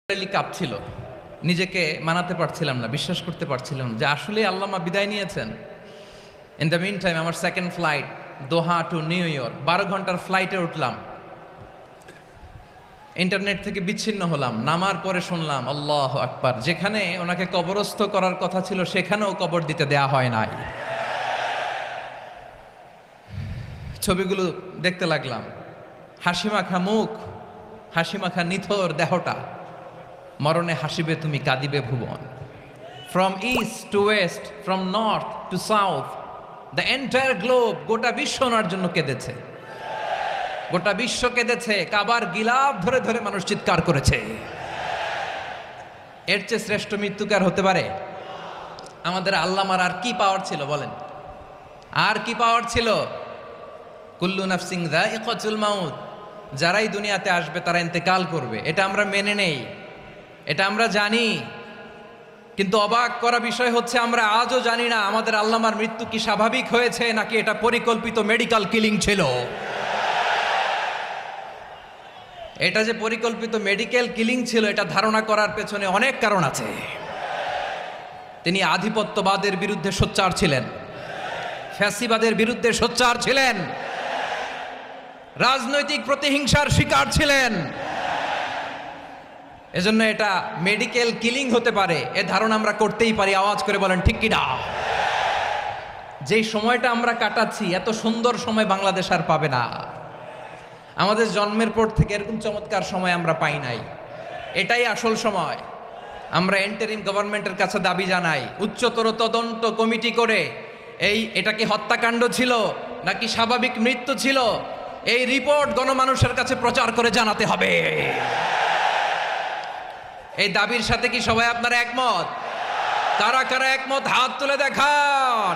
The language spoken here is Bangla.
কাঁপছিল, নিজেকে মানাতে পারছিলাম না, বিশ্বাস করতে পারছিলাম যে আসলে আল্লামা বিদায় নিয়েছেন। ইন দ্য মিন টাইম আমার সেকেন্ড ফ্লাইট দোহা টু নিউ ইয়র্ক, 12 ঘন্টার ফ্লাইটে উঠলাম, ইন্টারনেট থেকে বিচ্ছিন্ন হলাম। নামার পরে শুনলাম আল্লাহ আকবার, যেখানে ওনাকে কবরস্থ করার কথা ছিল সেখানেও কবর দিতে দেয়া হয় নাই। ছবিগুলো দেখতে লাগলাম, হাসিমাখা মুখ, হাসিমাখা নিথর দেহটা, মরণে হাসিবে তুমি কাঁদিবে ভুবন। From east to west, from north to south, the entire globe, গোটা বিশ্ব ওনার জন্য কেঁদেছে, গোটা বিশ্ব কেঁদেছে। কাবার গিলাফ ধরে ধরে মানুষ চিৎকার করেছে। এর চেয়ে শ্রেষ্ঠ মৃত্যুকার হতে পারে? আমাদের আল্লামার আর কি পাওয়ার ছিল বলেন? আর কি পাওয়ার ছিল? কুল্লু নাফসিন যায়িকাতুল মাউত, যারাই দুনিয়াতে আসবে তারা ইন্তেকাল করবে, এটা আমরা মেনে নেই, এটা আমরা জানি। কিন্তু অবাক করা বিষয় হচ্ছে আমরা আজও জানি না আমাদের আল্লামার মৃত্যু কি স্বাভাবিক হয়েছে নাকি এটা পরিকল্পিত মেডিকেল কিলিং ছিল। এটা যে পরিকল্পিত মেডিকেল কিলিং ছিল এটা ধারণা করার পেছনে অনেক কারণ আছে। তিনি আধিপত্যবাদের বিরুদ্ধে সোচ্চার ছিলেন, ফ্যাসিবাদের বিরুদ্ধে সোচ্চার ছিলেন, রাজনৈতিক প্রতিহিংসার শিকার ছিলেন। এজন্য এটা মেডিকেল কিলিং হতে পারে এ ধারণা আমরা করতেই পারি। আওয়াজ করে বলেন ঠিক কিনা? যেই সময়টা আমরা কাটাচ্ছি এত সুন্দর সময় বাংলাদেশ আর পাবে না। আমাদের জন্মের পর থেকে এরকম চমৎকার সময় আমরা পাই নাই, এটাই আসল সময়। আমরা এন্টারিম গভর্নমেন্টের কাছে দাবি জানাই, উচ্চতর তদন্ত কমিটি করে এটা কি হত্যাকাণ্ড ছিল নাকি স্বাভাবিক মৃত্যু ছিল, এই রিপোর্ট গণমানুষের কাছে প্রচার করে জানাতে হবে। এই দাবির সাথে কি সবাই আপনারা একমত? কারা কারা একমত হাত তুলে দেখান।